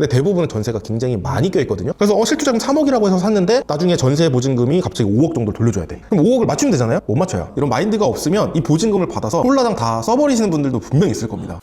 근데 대부분은 전세가 굉장히 많이 껴있거든요. 그래서 실투자금 3억이라고 해서 샀는데 나중에 전세 보증금이 갑자기 5억 정도 돌려줘야 돼. 그럼 5억을 맞추면 되잖아요? 못 맞춰요. 이런 마인드가 없으면 이 보증금을 받아서 홀라당 다 써버리시는 분들도 분명히 있을 겁니다.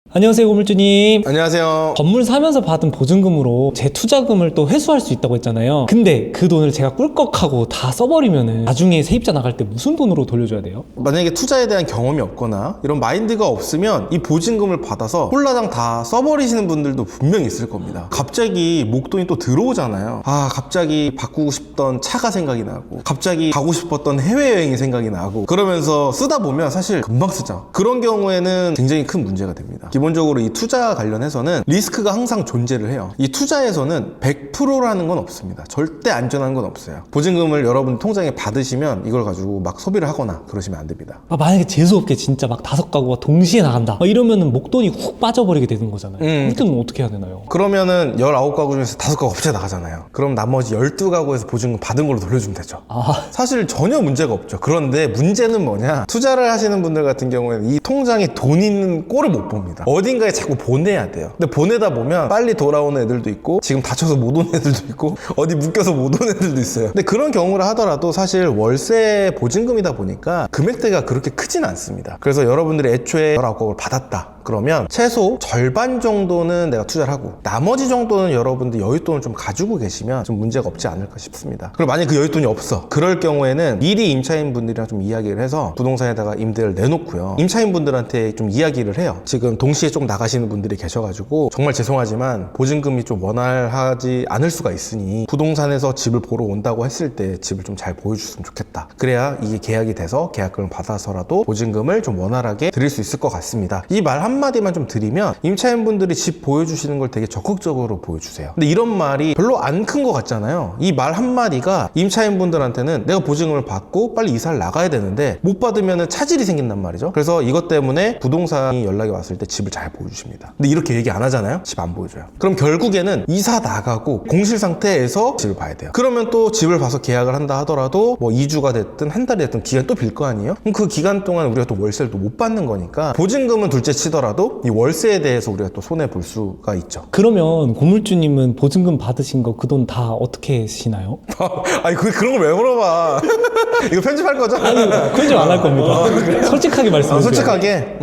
안녕하세요, 고물주님. 안녕하세요. 건물 사면서 받은 보증금으로 제 투자금을 또 회수할 수 있다고 했잖아요. 근데 그 돈을 제가 꿀꺽하고 다 써버리면은 나중에 세입자 나갈 때 무슨 돈으로 돌려줘야 돼요? 만약에 투자에 대한 경험이 없거나 이런 마인드가 없으면 이 보증금을 받아서 홀라당 다 써버리시는 분들도 분명히 있을 겁니다. 갑자기 목돈이 또 들어오잖아요. 갑자기 바꾸고 싶던 차가 생각이 나고 갑자기 가고 싶었던 해외여행이 생각이 나고 그러면서 쓰다 보면 사실 금방 쓰죠. 그런 경우에는 굉장히 큰 문제가 됩니다. 기본적으로 이 투자 관련해서는 리스크가 항상 존재를 해요. 이 투자에서는 100%라는 건 없습니다. 절대 안전한 건 없어요. 보증금을 여러분 통장에 받으시면 이걸 가지고 막 소비를 하거나 그러시면 안 됩니다. 만약에 재수없게 진짜 막 5가구가 동시에 나간다 이러면은 목돈이 훅 빠져버리게 되는 거잖아요. 그때는 어떻게 해야 되나요? 그러면은 19가구 중에서 5가구 갑자기 나가잖아요. 그럼 나머지 12가구에서 보증금 받은 걸로 돌려주면 되죠. 사실 전혀 문제가 없죠. 그런데 문제는 뭐냐, 투자를 하시는 분들 같은 경우에는 이 통장에 돈 있는 꼴을 못 봅니다. 어딘가에 자꾸 보내야 돼요. 근데 보내다 보면 빨리 돌아오는 애들도 있고 지금 다쳐서 못 오는 애들도 있고 어디 묶여서 못 오는 애들도 있어요. 근데 그런 경우를 하더라도 사실 월세 보증금이다 보니까 금액대가 그렇게 크진 않습니다. 그래서 여러분들이 애초에 19억을 받았다 그러면 최소 절반 정도는 내가 투자를 하고 나머지 정도는 여러분들 여윳돈을 좀 가지고 계시면 좀 문제가 없지 않을까 싶습니다. 그리고 만약에 그 여윳돈이 없어, 그럴 경우에는 미리 임차인 분들이랑 좀 이야기를 해서 부동산에다가 임대를 내놓고요, 임차인 분들한테 좀 이야기를 해요. 지금 동시에 좀 나가시는 분들이 계셔가지고 정말 죄송하지만 보증금이 좀 원활하지 않을 수가 있으니 부동산에서 집을 보러 온다고 했을 때 집을 좀 잘 보여줬으면 좋겠다. 그래야 이게 계약이 돼서 계약금을 받아서라도 보증금을 좀 원활하게 드릴 수 있을 것 같습니다. 이 말 한마디만 좀 드리면 임차인분들이 집 보여주시는 걸 되게 적극적으로 보여주세요. 근데 이런 말이 별로 안 큰 것 같잖아요. 이 말 한마디가 임차인분들한테는 내가 보증금을 받고 빨리 이사를 나가야 되는데 못 받으면 차질이 생긴단 말이죠. 그래서 이것 때문에 부동산이 연락이 왔을 때 집을 잘 보여주십니다. 근데 이렇게 얘기 안 하잖아요. 집 안 보여줘요. 그럼 결국에는 이사 나가고 공실 상태에서 집을 봐야 돼요. 그러면 또 집을 봐서 계약을 한다 하더라도 뭐 2주가 됐든 한 달이 됐든 기간 또 빌 거 아니에요? 그럼 그 기간 동안 우리가 또 월세를 또 못 받는 거니까 보증금은 둘째 치더라도 이 월세에 대해서 우리가 또 손해 볼 수가 있죠. 그러면 고물주님은 보증금 받으신 거 그 돈 다 어떻게 쓰시나요? 아니 그런 걸 왜 물어봐. 이거 편집할 거죠? 아니, 편집 안 할 겁니다. 솔직하게 말씀해주세요. 솔직하게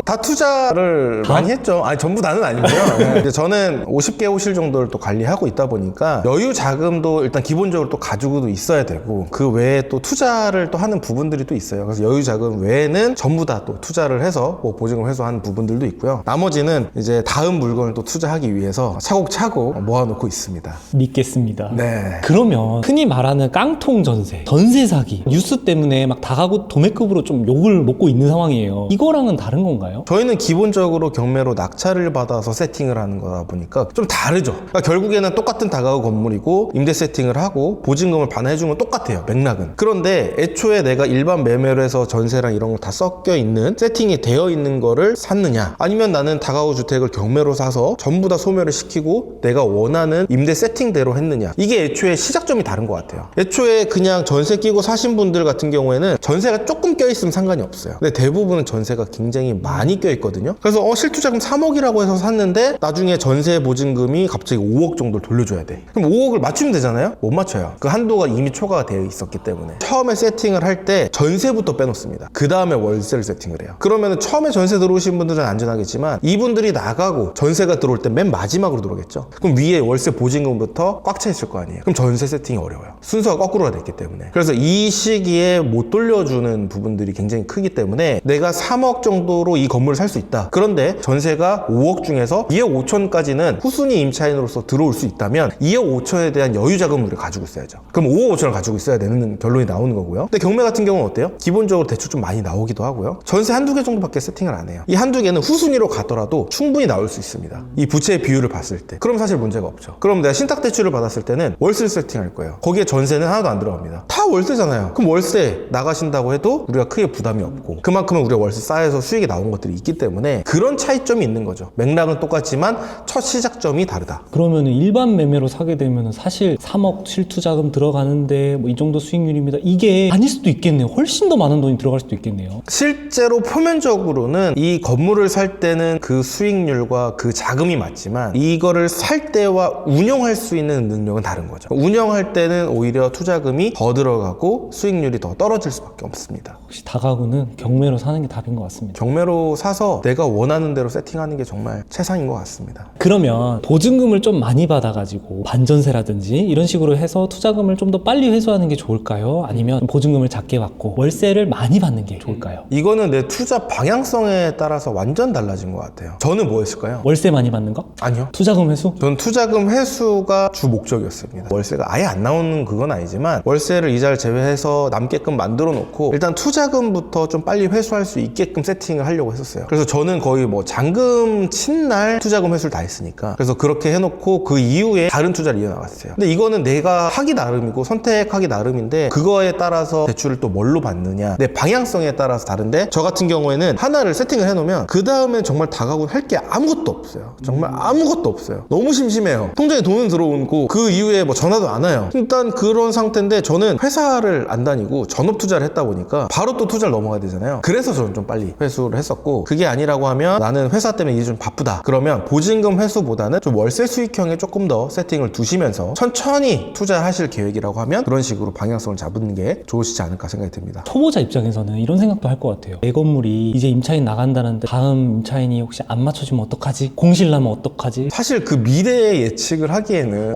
다 투자를 많이 했죠. 아니 전부 다는 아니고요. 이제 저는 50개 호실 정도를 또 관리하고 있다 보니까 여유 자금도 일단 기본적으로 또 가지고도 있어야 되고 그 외에 또 투자를 또 하는 부분들이 또 있어요. 그래서 여유 자금 외에는 전부 다 또 투자를 해서 뭐 보증금 회수하는 부분들도 있고요. 나머지는 이제 다음 물건을 또 투자하기 위해서 차곡차곡 모아놓고 있습니다. 믿겠습니다. 네. 그러면 흔히 말하는 깡통 전세, 전세 사기, 뉴스 때문에 막 다가구 도매급으로 좀 욕을 먹고 있는 상황이에요. 이거랑은 다른 건가요? 저희는 기본적으로 경매로 낙찰을 받아서 세팅을 하는 거다 보니까 좀 다르죠. 그러니까 결국에는 똑같은 다가구 건물이고 임대 세팅을 하고 보증금을 반환해주는 건 똑같아요, 맥락은. 그런데 애초에 내가 일반 매매로 해서 전세랑 이런 거 다 섞여 있는 세팅이 되어 있는 거를 샀느냐, 아니면 나는 다가구 주택을 경매로 사서 전부 다 소멸을 시키고 내가 원하는 임대 세팅대로 했느냐, 이게 애초에 시작점이 다른 것 같아요. 애초에 그냥 전세 끼고 사신 분들 같은 경우에는 전세가 조금 껴있으면 상관이 없어요. 근데 대부분은 전세가 굉장히 많이 껴있거든요. 그래서 실투자금 3억이라고 해서 샀는데 나중에 전세 보증금이 갑자기 5억 정도를 돌려줘야 돼. 그럼 5억을 맞추면 되잖아요? 못 맞춰요. 그 한도가 이미 초과가 되어 있었기 때문에 처음에 세팅을 할 때 전세부터 빼놓습니다. 그 다음에 월세를 세팅을 해요. 그러면 처음에 전세 들어오신 분들은 안전하겠지만 이분들이 나가고 전세가 들어올 때 맨 마지막으로 들어오겠죠. 그럼 위에 월세 보증금부터 꽉 차 있을 거 아니에요. 그럼 전세 세팅이 어려워요. 순서가 거꾸로가 됐기 때문에. 그래서 이 시기에 못 돌려주는 부분들이 굉장히 크기 때문에 내가 3억 정도로 이 건물을 살 수 있다. 그런데 전세가 5억 중에서 2억 5천까지는 후순위 임차인으로서 들어올 수 있다면 2억 5천에 대한 여유 자금을 우리가 가지고 있어야죠. 그럼 5억 5천을 가지고 있어야 되는 결론이 나오는 거고요. 근데 경매 같은 경우는 어때요? 기본적으로 대출 좀 많이 나오기도 하고요. 전세 한두 개 정도밖에 세팅을 안 해요. 이 한두 개는 후순위로 가더라도 충분히 나올 수 있습니다. 이 부채의 비율을 봤을 때. 그럼 사실 문제가 없죠. 그럼 내가 신탁 대출을 받았을 때는 월세를 세팅할 거예요. 거기에 전세는 하나도 안 들어갑니다. 다 월세잖아요. 그럼 월세 나가신다고 해도 우리가 크게 부담이 없고 그만큼은 우리가 월세 쌓여서 수익이 나온 것들이 있기 때문에 그런 차이점이 있는 거죠. 맥락은 똑같지만 첫 시작점이 다르다. 그러면 일반 매매로 사게 되면 사실 3억 실투자금 들어가는데 뭐 이 정도 수익률입니다. 이게 아닐 수도 있겠네요. 훨씬 더 많은 돈이 들어갈 수도 있겠네요. 실제로 표면적으로는 이 건물을 건물을 살 때는 그 수익률과 그 자금이 맞지만 이거를 살 때와 운영할 수 있는 능력은 다른 거죠. 운영할 때는 오히려 투자금이 더 들어가고 수익률이 더 떨어질 수밖에 없습니다. 혹시 다가구는 경매로 사는 게 답인 것 같습니다. 경매로 사서 내가 원하는 대로 세팅하는 게 정말 최상인 것 같습니다. 그러면 보증금을 좀 많이 받아가지고 반전세라든지 이런 식으로 해서 투자금을 좀 더 빨리 회수하는 게 좋을까요? 아니면 보증금을 작게 받고 월세를 많이 받는 게 좋을까요? 이거는 내 투자 방향성에 따라서 완전 달라진 것 같아요. 저는 뭐였을까요? 월세 많이 받는 거? 아니요. 투자금 회수? 전 투자금 회수가 주 목적이었습니다. 월세가 아예 안 나오는 그건 아니지만 월세를 이자를 제외해서 남게끔 만들어 놓고 일단 투자금부터 좀 빨리 회수할 수 있게끔 세팅을 하려고 했었어요. 그래서 저는 거의 뭐 잔금 친 날 투자금 회수를 다 했으니까 그래서 그렇게 해놓고 그 이후에 다른 투자를 이어나갔어요. 근데 이거는 내가 하기 나름이고 선택하기 나름인데 그거에 따라서 대출을 또 뭘로 받느냐 내 방향성에 따라서 다른데 저 같은 경우에는 하나를 세팅을 해놓으면 그 다음에 정말 다가고 할 게 아무것도 없어요. 정말 아무것도 없어요. 너무 심심해요. 통장에 돈은 들어오고 그 이후에 뭐 전화도 안 와요. 일단 그런 상태인데 저는 회사를 안 다니고 전업 투자를 했다 보니까 바로 또 투자를 넘어가야 되잖아요. 그래서 저는 좀 빨리 회수를 했었고 그게 아니라고 하면 나는 회사 때문에 이제 좀 바쁘다. 그러면 보증금 회수보다는 좀 월세 수익형에 조금 더 세팅을 두시면서 천천히 투자하실 계획이라고 하면 그런 식으로 방향성을 잡는 게 좋으시지 않을까 생각이 듭니다. 초보자 입장에서는 이런 생각도 할 것 같아요. 내 건물이 이제 임차인 나간다는데 다음 임차인이 혹시 안 맞춰주면 어떡하지? 공실 나면 어떡하지? 사실 그 미래의 예측을 하기에는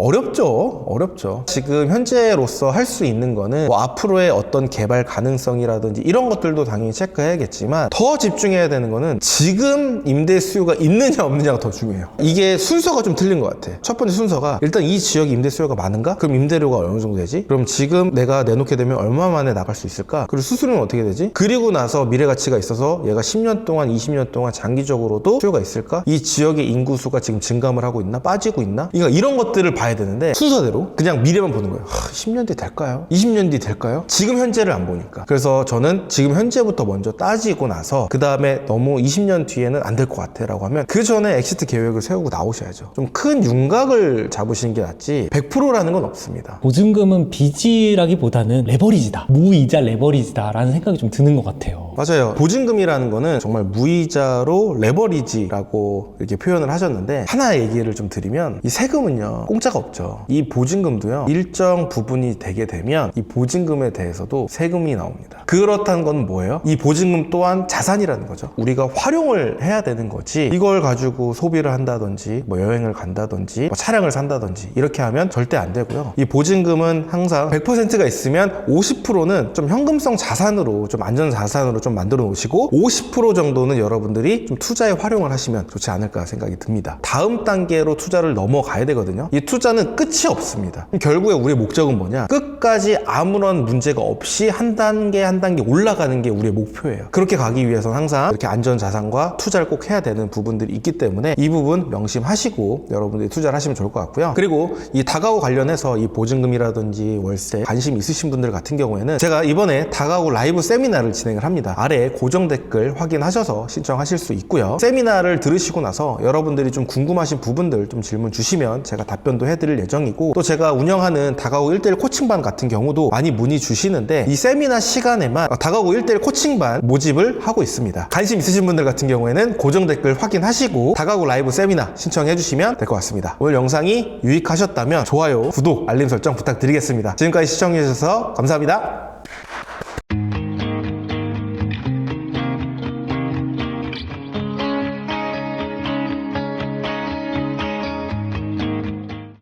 어렵죠. 지금 현재로서 할 수 있는 거는 뭐 앞으로의 어떤 개발 가능성이라든지 이런 것들도 당연히 체크해야겠지만 더 집중해야 되는 거는 지금 임대 수요가 있느냐 없느냐가 더 중요해요. 이게 순서가 좀 틀린 것 같아. 첫 번째 순서가 일단 이 지역에 임대 수요가 많은가? 그럼 임대료가 어느 정도 되지? 그럼 지금 내가 내놓게 되면 얼마 만에 나갈 수 있을까? 그리고 수수료는 어떻게 되지? 그리고 나서 미래 가치가 있어서 얘가 10년 동안 20년 동안 장기적으로도 수요가 있을까? 이 지역의 인구수가 지금 증감을 하고 있나? 빠지고 있나? 이런 것들을 봐야 되는데 순서대로 그냥 미래만 보는 거예요. 10년 뒤 될까요? 20년 뒤 될까요? 지금 현재를 안 보니까. 그래서 저는 지금 현재부터 먼저 따지고 나서 그 다음에 너무 20년 뒤에는 안 될 것 같아 라고 하면 그 전에 엑시트 계획을 세우고 나오셔야죠. 좀 큰 윤곽을 잡으시는 게 낫지 100%라는 건 없습니다. 보증금은 빚이라기보다는 레버리지다. 무이자 레버리지다라는 생각이 좀 드는 것 같아요. 맞아요. 보증금이라는 거는 정말 무이자로 레버리지라고 이렇게 표현을 하셨는데 하나 얘기를 좀 드리면 이 세금은요 공짜가 없죠. 이 보증금도요 일정 부분이 되게 되면 이 보증금에 대해서도 세금이 나옵니다. 그렇다는 건 뭐예요? 이 보증금 또한 자산이라는 거죠. 우리가 활용을 해야 되는 거지 이걸 가지고 소비를 한다든지 뭐 여행을 간다든지 뭐 차량을 산다든지 이렇게 하면 절대 안 되고요. 이 보증금은 항상 100%가 있으면 50%는 좀 현금성 자산으로 좀 안전 자산으로 좀 만들어 놓으시고 50% 정도는 여러분들이 좀 투자에 활용을 하시면 좋지 않을까 생각이 듭니다. 다음 단계로 투자를 넘어가야 되거든요. 이 투자는 끝이 없습니다. 결국에 우리의 목적은 뭐냐? 끝까지 아무런 문제가 없이 한 단계 한 단계 올라가는 게 우리의 목표예요. 그렇게 가기 위해서는 항상 이렇게 안전 자산과 투자를 꼭 해야 되는 부분들이 있기 때문에 이 부분 명심하시고 여러분들이 투자를 하시면 좋을 것 같고요. 그리고 이 다가구 관련해서 이 보증금이라든지 월세 관심 있으신 분들 같은 경우에는 제가 이번에 다가구 라이브 세미나를 진행을 합니다. 아래 고정 댓글 확인하셔서 신청하실 수 있고요. 세미나를 들으시고 나서 여러분들이 좀 궁금하신 부분들 좀 질문 주시면 제가 답변도 해드릴 예정이고 또 제가 운영하는 다가구 1대1 코칭반 같은 경우도 많이 문의 주시는데 이 세미나 시간에만 다가구 1대1 코칭반 모집을 하고 있습니다. 관심 있으신 분들 같은 경우에는 고정 댓글 확인하시고 다가구 라이브 세미나 신청해 주시면 될 것 같습니다. 오늘 영상이 유익하셨다면 좋아요, 구독, 알림 설정 부탁드리겠습니다. 지금까지 시청해 주셔서 감사합니다.